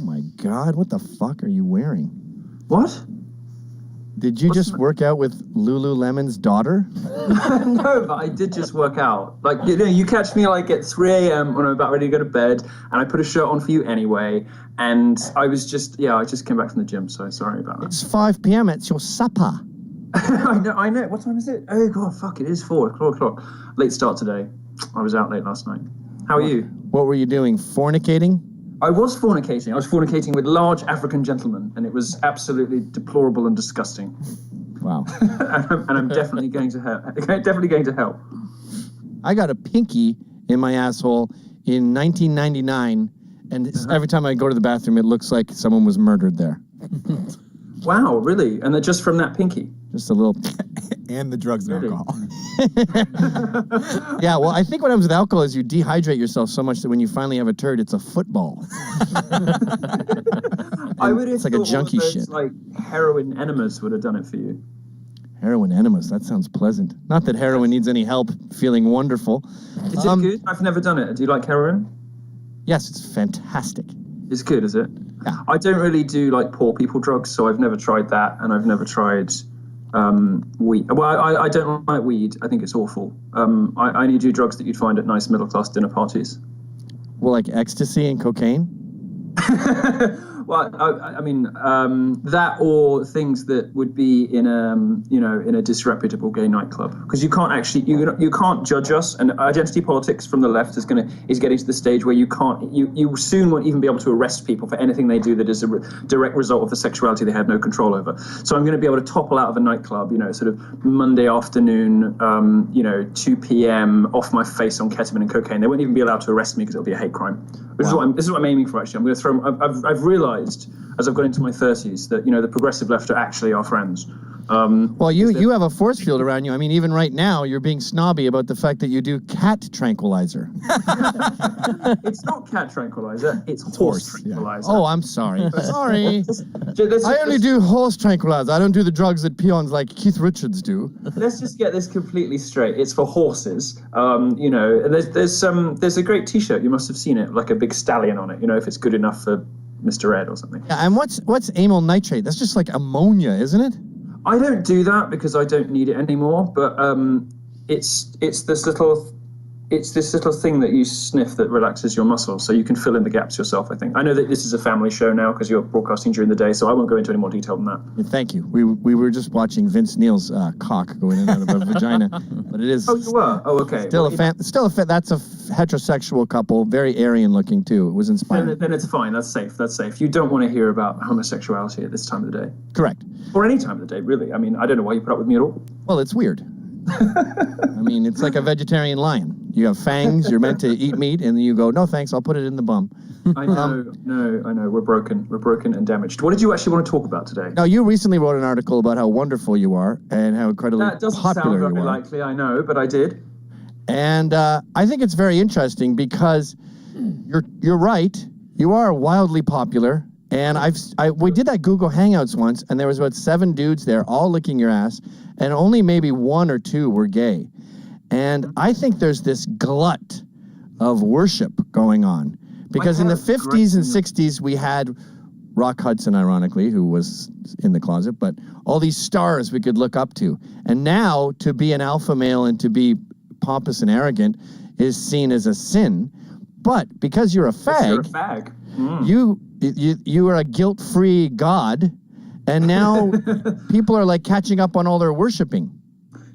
Oh my God, what the fuck are you wearing? What? Did you just work out with Lululemon's daughter? No, but I did just work out. Like, you catch me like at 3 a.m. when I'm about ready to go to bed, and I put a shirt on for you anyway. And I just came back from the gym, so sorry about that. It's 5 p.m. It's your supper. I know. What time is it? Oh, God, fuck, it is 4 o'clock. Late start today. I was out late last night. How are you? What were you doing? Fornicating? I was fornicating. I was fornicating with large African gentlemen, and it was absolutely deplorable and disgusting. Wow. and I'm definitely going to help. I got a pinky in my asshole in 1999, and every time I go to the bathroom, it looks like someone was murdered there. Wow, really? And they're just from that pinky? Just a little... And the drugs and alcohol. Yeah, well, I think what happens with alcohol is you dehydrate yourself so much that when you finally have a turd, it's a football. I would have it's like a junkie shit. Like heroin enemas would have done it for you. Heroin enemas, that sounds pleasant. Not that heroin needs any help feeling wonderful. Is it good? I've never done it. Do you like heroin? Yes, it's fantastic. It's good, is it? Yeah. I don't really do like poor people drugs, so I've never tried that, and I've never tried weed. Well, I don't like weed. I think it's awful. I only do drugs that you'd find at nice middle-class dinner parties. Well, like ecstasy and cocaine? Well, I mean, that or things that would be in a disreputable gay nightclub, because you can't actually you can't judge us, and identity politics from the left is getting to the stage where you soon won't even be able to arrest people for anything they do that is a direct result of the sexuality they had no control over. So I'm going to be able to topple out of a nightclub, sort of Monday afternoon, 2 p.m. off my face on ketamine and cocaine. They won't even be allowed to arrest me because it'll be a hate crime. This is what I'm aiming for. Actually, I'm going to throw. I've realized as I've got into my 30s that the progressive left are actually our friends. Well, you have a force field around you. I mean, even right now, you're being snobby about the fact that you do cat tranquilizer. It's not cat tranquilizer. It's horse tranquilizer. Yeah. Oh, I'm sorry. Sorry. I only do horse tranquilizer. I don't do the drugs that peons like Keith Richards do. Let's just get this completely straight. It's for horses. There's a great T-shirt. You must have seen it, like a big stallion on it. If it's good enough for Mr. Ed or something. Yeah, and what's amyl nitrate? That's just like ammonia, isn't it? I don't do that because I don't need it anymore. But it's this little thing that you sniff that relaxes your muscles, so you can fill in the gaps yourself. I think. I know that this is a family show now because you're broadcasting during the day, so I won't go into any more detail than that. Yeah, thank you. We were just watching Vince Neil's cock go in and out of a vagina, but it is. Oh, you were. Oh, okay. Still that's a heterosexual couple, very Aryan looking too. It was inspiring. Then it's fine. That's safe. That's safe. You don't want to hear about homosexuality at this time of the day. Correct. Or any time of the day, really. I mean, I don't know why you put up with me at all. Well, it's weird. I mean, it's like a vegetarian lion. You have fangs, you're meant to eat meat, and then you go, no thanks, I'll put it in the bum. I know. We're broken and damaged. What did you actually want to talk about today? Now, you recently wrote an article about how wonderful you are and how incredibly popular you are. That doesn't sound very likely, I know, but I did. And I think it's very interesting because you're right. You are wildly popular. And we did that Google Hangouts once, and there was about 7 dudes there, all licking your ass, and only maybe 1 or 2 were gay. And I think there's this glut of worship going on. Because in the 50s and 60s, we had Rock Hudson, ironically, who was in the closet, but all these stars we could look up to. And now, to be an alpha male and to be pompous and arrogant is seen as a sin. But because you're a fag, you are a guilt-free god, and now people are like catching up on all their worshiping.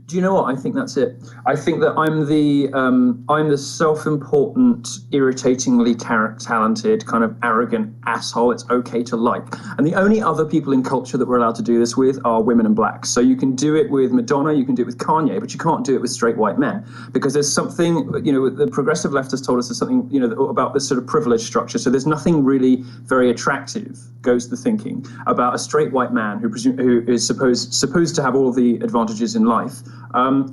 Do you know what? I think that's it. I think that I'm the self-important, irritatingly talented, kind of arrogant asshole it's okay to like. And the only other people in culture that we're allowed to do this with are women and blacks. So you can do it with Madonna, you can do it with Kanye, but you can't do it with straight white men. Because there's something, the progressive left has told us there's something, about this sort of privilege structure. So there's nothing really very attractive, goes the thinking, about a straight white man who is supposed to have all of the advantages in life,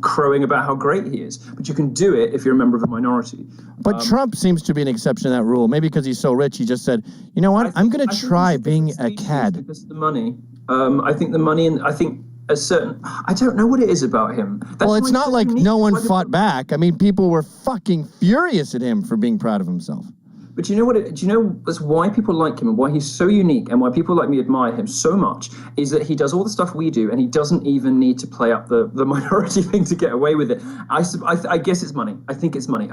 crowing about how great he is. But you can do it if you're a member of a minority. But Trump seems to be an exception to that rule. Maybe because he's so rich, he just said, you know what, I'm going to try being a cad. Because of the money. I think the money, and I think a certain, I don't know what it is about him. Well, it's not like no one fought back. I mean, people were fucking furious at him for being proud of himself. But do you know what? Do you know that's why people like him and why he's so unique and why people like me admire him so much is that he does all the stuff we do and he doesn't even need to play up the minority thing to get away with it. I guess it's money. I think it's money.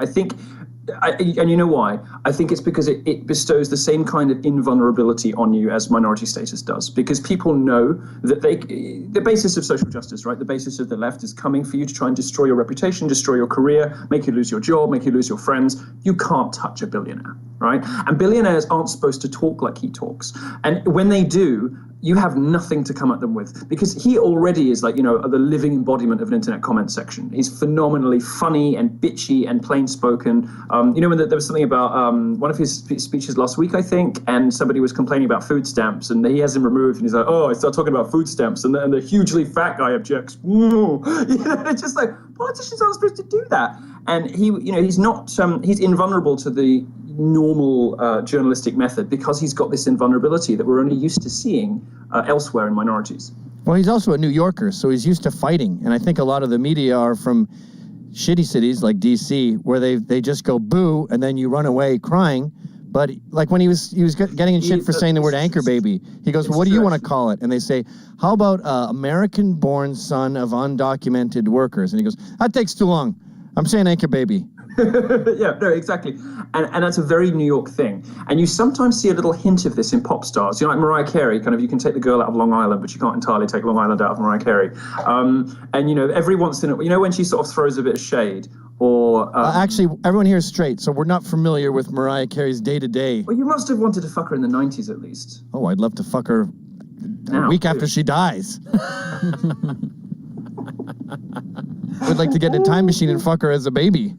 And you know why? I think it's because it bestows the same kind of invulnerability on you as minority status does. Because people know that the basis of social justice, right? The basis of the left is coming for you to try and destroy your reputation, destroy your career, make you lose your job, make you lose your friends. You can't touch a billionaire, right? And billionaires aren't supposed to talk like he talks. And when they do, you have nothing to come at them with because he already is like, the living embodiment of an internet comment section. He's phenomenally funny and bitchy and plain spoken. When there was something about one of his speeches last week, I think, and somebody was complaining about food stamps and he has him removed and he's like, I start talking about food stamps and the hugely fat guy objects. It's just like politicians aren't supposed to do that. And he's not, he's invulnerable to the normal journalistic method because he's got this invulnerability that we're only used to seeing elsewhere in minorities. Well, he's also a New Yorker, so he's used to fighting. And I think a lot of the media are from shitty cities like D.C., where they just go boo, and then you run away crying. But like when he was getting in shit for saying the word anchor baby, he goes, well, what do you want to call it? And they say, how about American-born son of undocumented workers? And he goes, that takes too long. I'm saying anchor baby. Yeah, no, exactly. And that's a very New York thing. And you sometimes see a little hint of this in pop stars. Like Mariah Carey, you can take the girl out of Long Island, but you can't entirely take Long Island out of Mariah Carey. Every once in a while, when she sort of throws a bit of shade or... actually, everyone here is straight, so we're not familiar with Mariah Carey's day-to-day. Well, you must have wanted to fuck her in the 90s at least. Oh, I'd love to fuck her a week after she dies. Would like to get in a time machine and fuck her as a baby.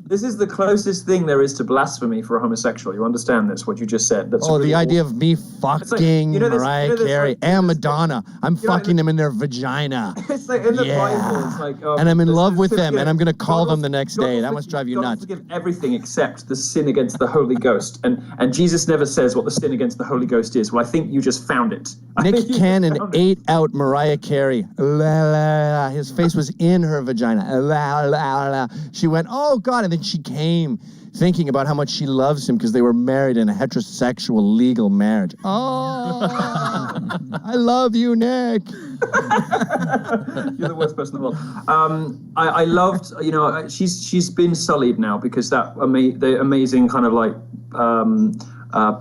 This is the closest thing there is to blasphemy for a homosexual. You understand this, what you just said? That's the idea of me fucking Mariah Carey and Madonna. I'm fucking them in their vagina. It's like in the Bible, it's like... and I'm in love with them, and I'm going to call them the next day. That must drive you nuts. God forgive everything except the sin against the Holy Ghost. And Jesus never says what the sin against the Holy Ghost is. Well, I think you just found it. Nick Cannon ate out Mariah Carey. La, la, la. His face was in her vagina. La, la, la. She went, oh, God. And then she came thinking about how much she loves him because they were married in a heterosexual legal marriage. Oh, I love you, Nick. You're the worst person in the world. I loved, she's been sullied now because the amazing kind of like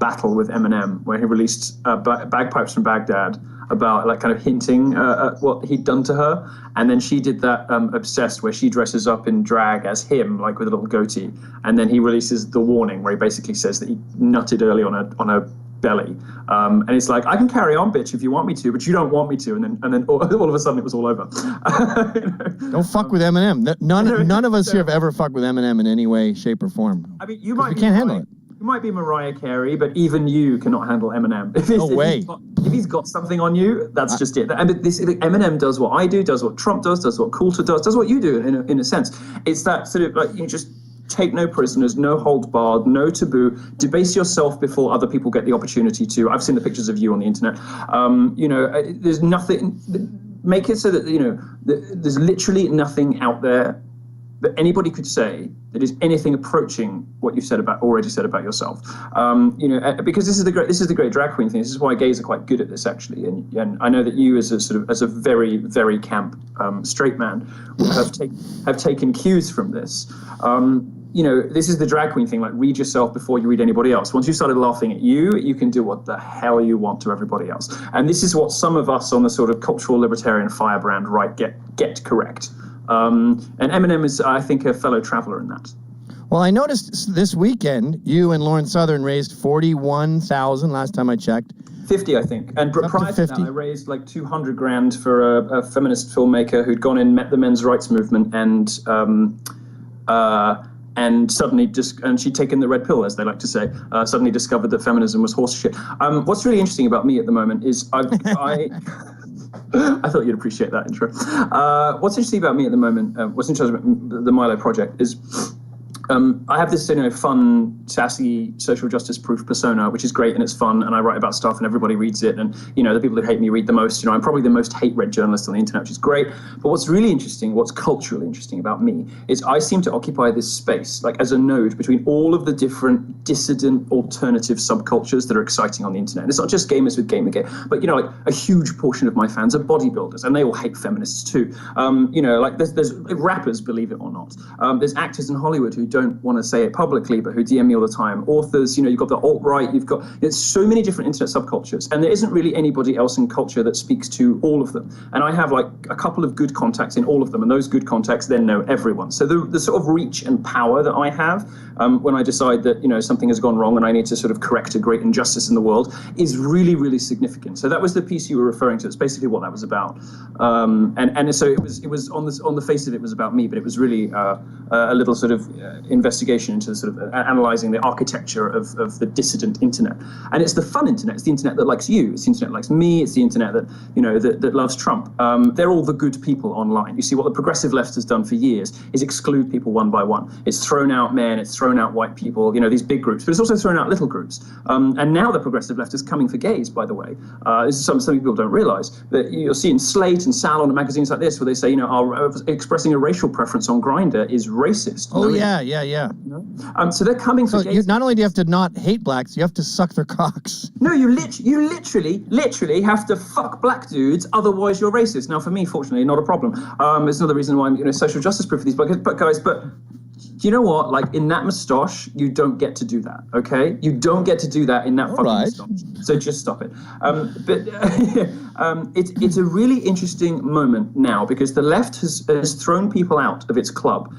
battle with Eminem where he released Bagpipes from Baghdad about like kind of hinting at what he'd done to her. And then she did that Obsessed where she dresses up in drag as him, like with a little goatee. And then he releases The Warning where he basically says that he nutted early on a belly. And it's like, I can carry on, bitch, if you want me to, but you don't want me to. And then all of a sudden it was all over. Don't fuck with Eminem. None of us here have ever fucked with Eminem in any way, shape, or form. I mean, we can't handle it. You might be Mariah Carey, but even you cannot handle Eminem. If he's got something on you, that's just it. And Eminem does what I do, does what Trump does what Coulter does what you do in a sense. It's that sort of like you just take no prisoners, no holds barred, no taboo, debase yourself before other people get the opportunity to. I've seen the pictures of you on the internet. There's nothing, make it so that, there's literally nothing out there that anybody could say that is anything approaching what you've already said about yourself. Because this is the great drag queen thing. This is why gays are quite good at this, actually. And I know that you, as a very, very camp straight man, have taken cues from this. This is the drag queen thing. Like, read yourself before you read anybody else. Once you started laughing at you can do what the hell you want to everybody else. And this is what some of us on the sort of cultural libertarian firebrand right get correct. And Eminem is, I think, a fellow traveler in that. Well, I noticed this weekend you and Lauren Southern raised $41,000 last time I checked. 50, I think. And prior to that, I raised like $200,000 for a feminist filmmaker who'd gone in, met the men's rights movement, and suddenly and she'd taken the red pill, as they like to say. Suddenly discovered that feminism was horse shit. What's really interesting about me at the moment is I thought you'd appreciate that intro. What's interesting about me at the moment, what's interesting about the Milo project is I have this, fun, sassy, social justice proof persona, which is great and it's fun, and I write about stuff and everybody reads it, and the people who hate me read the most. I'm probably the most hate-read journalist on the internet, which is great. But what's really interesting, what's culturally interesting about me, is I seem to occupy this space, like as a node between all of the different dissident, alternative subcultures that are exciting on the internet. And it's not just gamers with Gamergate, but like a huge portion of my fans are bodybuilders, and they all hate feminists too. There's rappers, believe it or not. There's actors in Hollywood who don't want to say it publicly, but who DM me all the time. Authors, you've got the alt-right, it's so many different internet subcultures, and there isn't really anybody else in culture that speaks to all of them. And I have like a couple of good contacts in all of them, and those good contacts then know everyone. So the sort of reach and power that I have when I decide that something has gone wrong and I need to sort of correct a great injustice in the world is really, really significant. So that was the piece you were referring to. It's basically what that was about. And so it was on the face of it was about me, but it was really a little sort of investigation into sort of analyzing the architecture of the dissident internet. And it's the fun internet. It's the internet that likes you. It's the internet that likes me. It's the internet that that loves Trump. They're all the good people online. You see, what the progressive left has done for years is exclude people one by one. It's thrown out men. It's thrown out white people. These big groups, but it's also thrown out little groups. And now the progressive left is coming for gays. By the way, this is something people don't realize. That you'll see in Slate and Salon and magazines like this, where they say, expressing a racial preference on Grindr is racist. Oh yeah. So they're coming for gays. Not only do you have to not hate blacks, you have to suck their cocks. No, you literally have to fuck black dudes, otherwise you're racist. Now, for me, fortunately, not a problem. It's another reason why I'm social justice proof for these buckets. But guys, you know what? Like, in that moustache, you don't get to do that, okay? You don't get to do that in that fucking moustache. So just stop it. It's a really interesting moment now, because the left has thrown people out of its club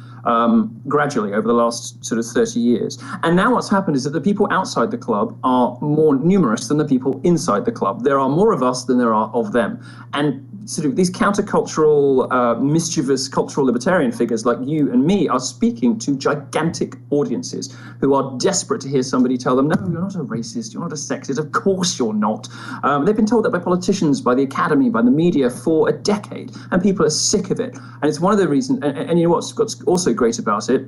gradually over the last sort of 30 years. And now what's happened is that the people outside the club are more numerous than the people inside the club. There are more of us than there are of them. And sort of these countercultural, mischievous cultural libertarian figures like you and me are speaking to gigantic audiences who are desperate to hear somebody tell them, no, you're not a racist, you're not a sexist, of course you're not. They've been told that by politicians, by the academy, by the media for a decade, and people are sick of it. And it's one of the reasons, and you know what's also great about it,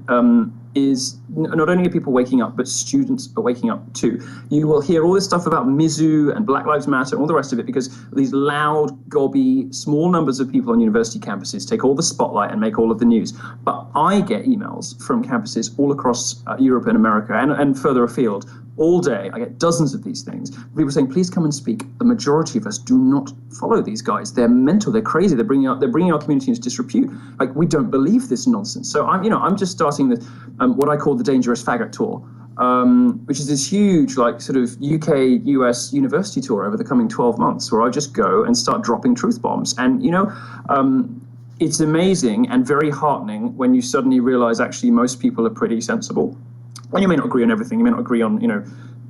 is not only are people waking up, but students are waking up too. You will hear all this stuff about Mizzou and Black Lives Matter and all the rest of it, because these loud, gobby, small numbers of people on university campuses take all the spotlight and make all of the news. But I get emails from campuses all across Europe and America and further afield all day. I get dozens of these things. People saying, please come and speak. The majority of us do not follow these guys. They're mental. They're crazy. They're bringing our community into disrepute. Like, we don't believe this nonsense. So I'm just starting the what I call the Dangerous Faggot Tour, which is this huge, like, sort of UK, US university tour over the coming 12 months, where I just go and start dropping truth bombs. And, it's amazing and very heartening when you suddenly realize actually most people are pretty sensible. And you may not agree on everything. You may not agree on,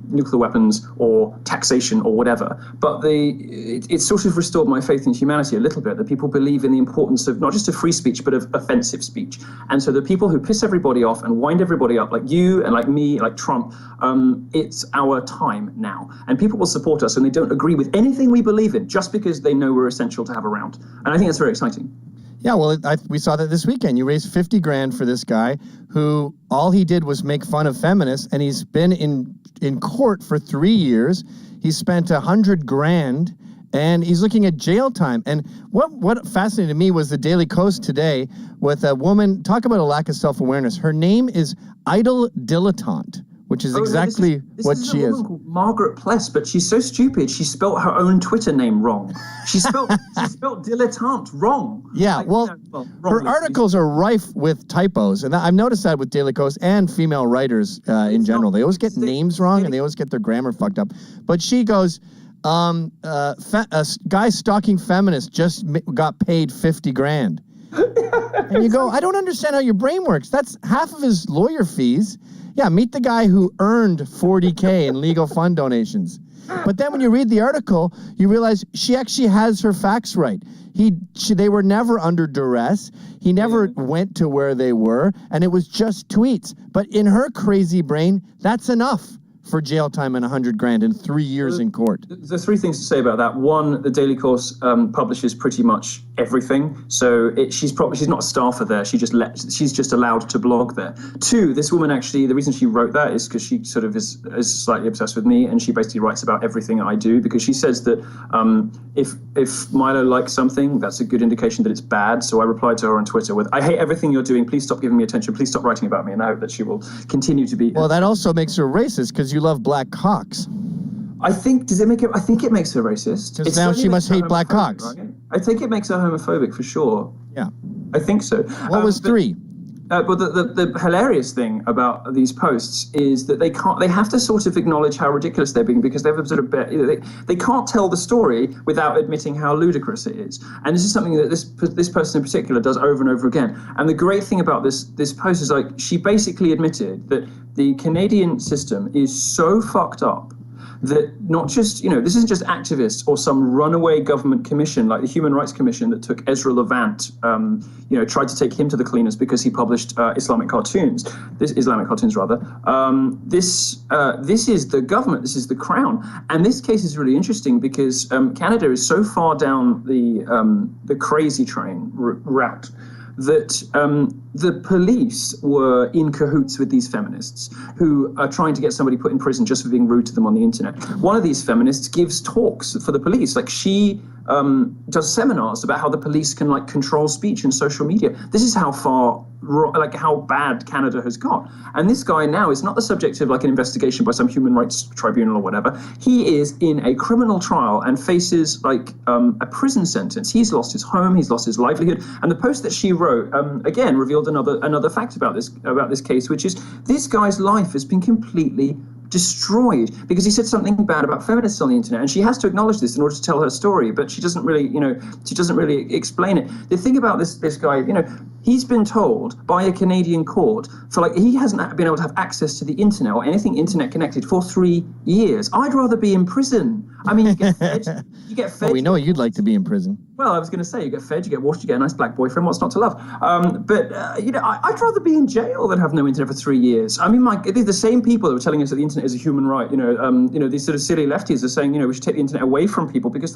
nuclear weapons or taxation or whatever. But it's sort of restored my faith in humanity a little bit, that people believe in the importance of not just of free speech, but of offensive speech. And so the people who piss everybody off and wind everybody up, like you and like me, like Trump, it's our time now. And people will support us and they don't agree with anything we believe in just because they know we're essential to have around. And I think that's very exciting. Yeah, well, we saw that this weekend. You raised $50,000 for this guy who all he did was make fun of feminists, and he's been in court for 3 years. He spent $100,000, and he's looking at jail time. And what fascinated me was the Daily Kos today with a woman. Talk about a lack of self-awareness. Her name is Idle Dilettante, which is exactly what she is. This is a woman called Margaret Pless, but she's so stupid, she spelt her own Twitter name wrong. She spelt dilettante wrong. Yeah, her articles are rife with typos, and I've noticed that with Daily Kos and female writers in general. They always get names wrong, and they always get their grammar fucked up. But she goes, a guy stalking feminists just got paid $50,000. And you go, I don't understand how your brain works. That's half of his lawyer fees. Yeah, meet the guy who earned $40,000 in legal fund donations. But then when you read the article, you realize she actually has her facts right. They were never under duress. He never went to where they were, and it was just tweets. But in her crazy brain, that's enough. for jail time and 100 grand and 3 years in court. There's three things to say about that. One, the Daily Course publishes pretty much everything, so she's not a staffer there. She's just allowed to blog there. Two, this woman actually, the reason she wrote that is because she sort of is slightly obsessed with me, and she basically writes about everything I do, because she says that if Milo likes something, that's a good indication that it's bad. So I replied to her on Twitter with, "I hate everything you're doing. Please stop giving me attention. Please stop writing about me." And I hope that she will continue to be. Well, that also makes her racist because you love black cocks. I think it makes her racist. Because now she must hate black cocks. Right? I think it makes her homophobic for sure. Yeah. I think so. What was 3? But the hilarious thing about these posts is that they have to sort of acknowledge how ridiculous they're being, because they've sort of they can't tell the story without admitting how ludicrous it is. And this is something that this person in particular does over and over again. And the great thing about this post is, like, she basically admitted that the Canadian system is so fucked up that not just, this isn't just activists or some runaway government commission like the Human Rights Commission that took Ezra Levant, tried to take him to the cleaners because he published Islamic cartoons. This is the government. This is the Crown. And this case is really interesting because Canada is so far down the crazy train route that the police were in cahoots with these feminists who are trying to get somebody put in prison just for being rude to them on the internet. One of these feminists gives talks for the police. Like, she does seminars about how the police can, like, control speech in social media. This is how far, how bad Canada has got. And this guy now is not the subject of, like, an investigation by some human rights tribunal or whatever. He is in a criminal trial and faces, like, a prison sentence. He's lost his home. He's lost his livelihood. And the post that she wrote, again, revealed another fact about this case, which is this guy's life has been completely destroyed because he said something bad about feminists on the internet, and she has to acknowledge this in order to tell her story, but she doesn't really explain it. The thing about this guy, he's been told by a Canadian court he hasn't been able to have access to the internet or anything internet connected for 3 years. I'd rather be in prison. I mean, you get fed. Well, we know you'd like to be in prison. Well, I was going to say, you get fed, you get washed, you get a nice black boyfriend. What's not to love? I'd rather be in jail than have no internet for 3 years. I mean, they're the same people that were telling us that the internet is a human right. These sort of silly lefties are saying, we should take the internet away from people because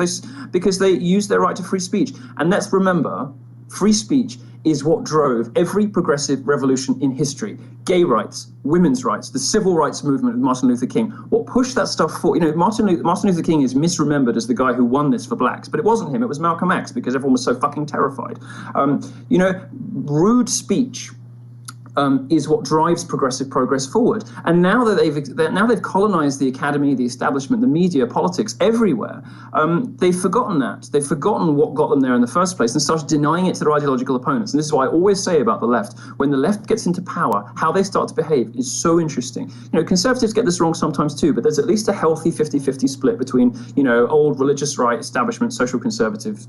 they use their right to free speech. And let's remember, free speech is what drove every progressive revolution in history. Gay rights, women's rights, the civil rights movement of Martin Luther King. What pushed that stuff forward? Martin Luther King is misremembered as the guy who won this for blacks, but it wasn't him. It was Malcolm X, because everyone was so fucking terrified. Rude speech is what drives progressive progress forward. And now that they've colonized the academy, the establishment, the media, politics, everywhere, they've forgotten that. They've forgotten what got them there in the first place and started denying it to their ideological opponents. And this is why I always say about the left, when the left gets into power, how they start to behave is so interesting. Conservatives get this wrong sometimes too, but there's at least a healthy 50-50 split between, old religious right establishment, social conservative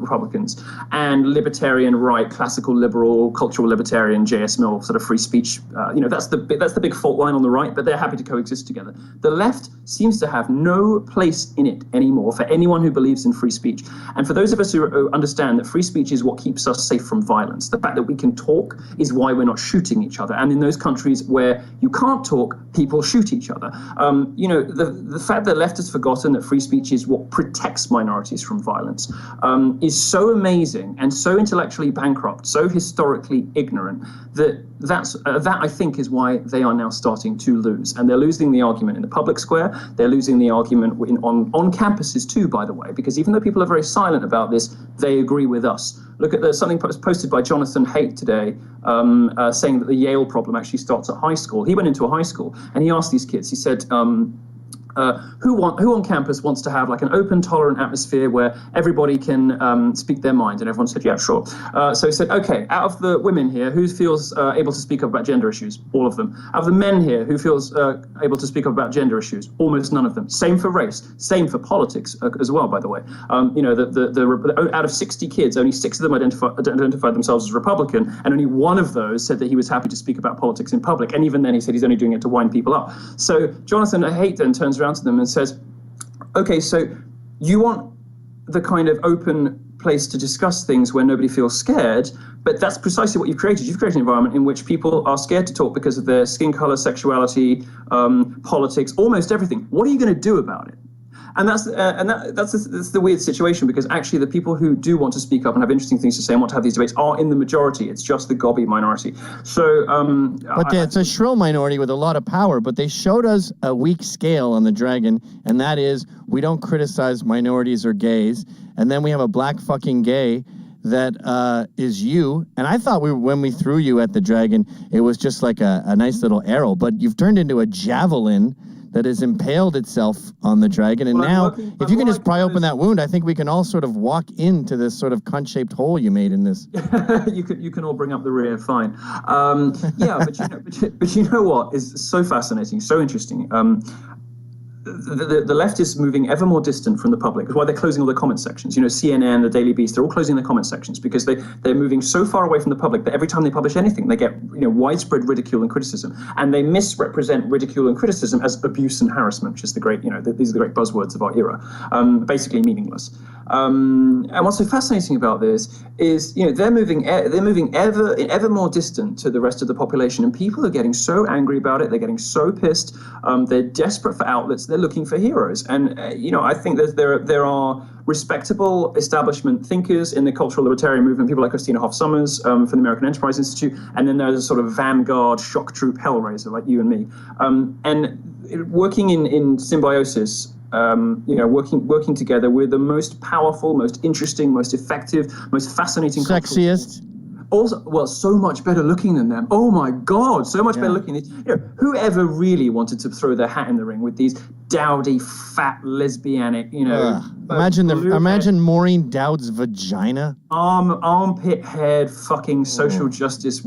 Republicans, and libertarian right, classical liberal, cultural libertarian, J.S. Mill sort of free speech. That's the big fault line on the right, but they're happy to coexist together. The left seems to have no place in it anymore for anyone who believes in free speech. And for those of us who understand that free speech is what keeps us safe from violence, the fact that we can talk is why we're not shooting each other. And in those countries where you can't talk, people shoot each other. The fact that the left has forgotten that free speech is what protects minorities from violence is so amazing and so intellectually bankrupt, so historically ignorant, that I think is why they are now starting to lose. And they're losing the argument in the public square. They're losing the argument on campuses too, by the way, because even though people are very silent about this, they agree with us. Look at something posted by Jonathan Haidt today, saying that the Yale problem actually starts at high school. He went into a high school and he asked these kids, he said, who on campus wants to have like an open, tolerant atmosphere where everybody can speak their mind? And everyone said, yeah, sure. So he said, okay, out of the women here, who feels able to speak up about gender issues? All of them. Out of the men here, who feels able to speak up about gender issues? Almost none of them. Same for race. Same for politics as well, by the way. Out of 60 kids, only 6 of them identified themselves as Republican, and only one of those said that he was happy to speak about politics in public. And even then, he said he's only doing it to wind people up. So Jonathan Haidt then turns around to them and says, okay, so you want the kind of open place to discuss things where nobody feels scared. But that's precisely what you've created. You've created an environment in which people are scared to talk because of their skin color, sexuality, politics, almost everything. What are you going to do about it? And that's the weird situation, because actually the people who do want to speak up and have interesting things to say and want to have these debates are in the majority. It's just the gobby minority. So, but it's a shrill minority with a lot of power. But they showed us a weak scale on the Dragon, and that is we don't criticize minorities or gays. And then we have a black fucking gay that is you. And I thought when we threw you at the Dragon, it was just like a nice little arrow. But you've turned into a javelin that has impaled itself on the Dragon. And now, if you can just pry open that wound, I think we can all sort of walk into this sort of cunt-shaped hole you made in this. you can all bring up the rear, fine. But you know what is so fascinating, so interesting? The left is moving ever more distant from the public. That's why they're closing all the comment sections. You know, CNN, the Daily Beast, they're all closing the comment sections because they're moving so far away from the public that every time they publish anything, they get widespread ridicule and criticism, and they misrepresent ridicule and criticism as abuse and harassment, which is the great these are the great buzzwords of our era, basically meaningless. And what's so fascinating about this is they're moving ever more distant to the rest of the population, and people are getting so angry about it. They're getting so pissed. They're desperate for outlets. They're looking for heroes, and I think there are respectable establishment thinkers in the cultural libertarian movement, people like Christina Hoff Sommers from the American Enterprise Institute, and then there's a sort of vanguard shock troop hellraiser like you and me, and working in symbiosis. Working together, we're the most powerful, most interesting, most effective, most fascinating, sexiest. Also, well, so much better looking than them. Oh my God, so much better looking. Whoever really wanted to throw their hat in the ring with these dowdy, fat, lesbianic, Imagine Maureen Dowd's vagina. Armpit-haired, fucking social justice,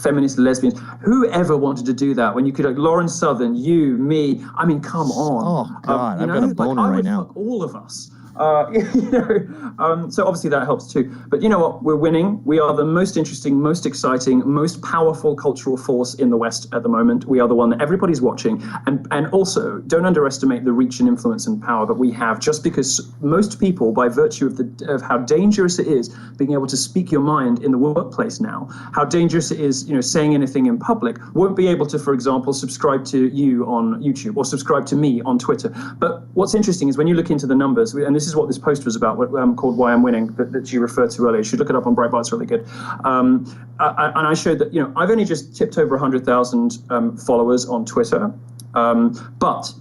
feminist lesbians. Whoever wanted to do that when you could, Lauren Southern, you, me. I mean, come on. Oh God, I've got a boner right now. Fuck all of us. So obviously that helps too. But you know what? We're winning. We are the most interesting, most exciting, most powerful cultural force in the West at the moment. We are the one that everybody's watching. And also, don't underestimate the reach and influence and power that we have, just because most people, by virtue of how dangerous it is being able to speak your mind in the workplace now, how dangerous it is, saying anything in public, won't be able to, for example, subscribe to you on YouTube or subscribe to me on Twitter. But what's interesting is when you look into the numbers, and this is what this post was about, called Why I'm Winning, that you referred to earlier. You should look it up on Breitbart, it's really good. And I showed that, I've only just tipped over 100,000 followers on Twitter, but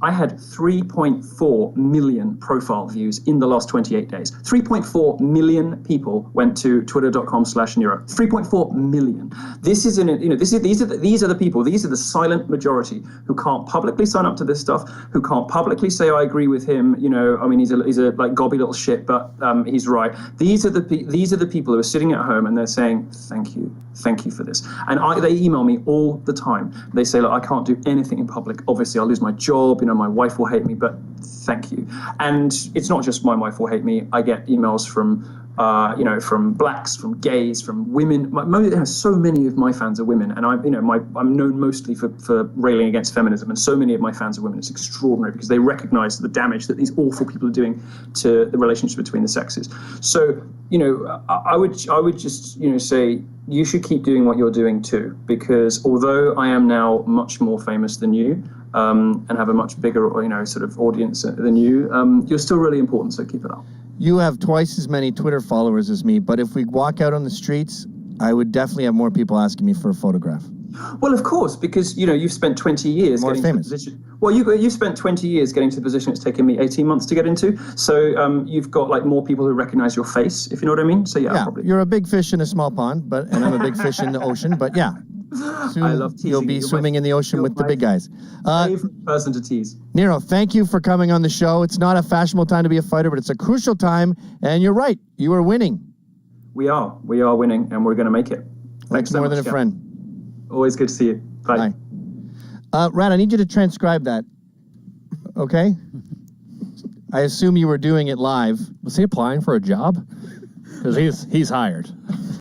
I had 3.4 million profile views in the last 28 days. 3.4 million people went to twitter.com/Nero. 3.4 million. These are the people. These are the silent majority who can't publicly sign up to this stuff, who can't publicly say I agree with him. He's a like gobby little shit, but he's right. These are the people who are sitting at home and they're saying thank you for this. And they email me all the time. They say, look, I can't do anything in public. Obviously, I'll lose my job. My wife will hate me, but thank you. And it's not just my wife will hate me. I get emails from blacks, from gays, from women. So many of my fans are women, and I'm known mostly for railing against feminism. And so many of my fans are women. It's extraordinary because they recognise the damage that these awful people are doing to the relationship between the sexes. So I would just say you should keep doing what you're doing too, because although I am now much more famous than you. And have a much bigger, sort of audience than you. You're still really important, so keep it up. You have twice as many Twitter followers as me, but if we walk out on the streets, I would definitely have more people asking me for a photograph. Well, of course, because you've spent 20 years more getting famous. to the position. Well, you spent 20 years getting to the position it's taken me 18 months to get into. So you've got like more people who recognize your face, if you know what I mean. So yeah, probably. You're a big fish in a small pond, and I'm a big fish in the ocean. But yeah. Soon I love teasing. You'll be swimming in the ocean with the big guys. Favorite person to tease. Nero, thank you for coming on the show. It's not a fashionable time to be a fighter, but it's a crucial time. And you're right. You are winning. We are winning, and we're going to make it. Thanks more than a friend. Always good to see you. Bye. Rad, I need you to transcribe that. Okay? I assume you were doing it live. Was he applying for a job? Because he's hired.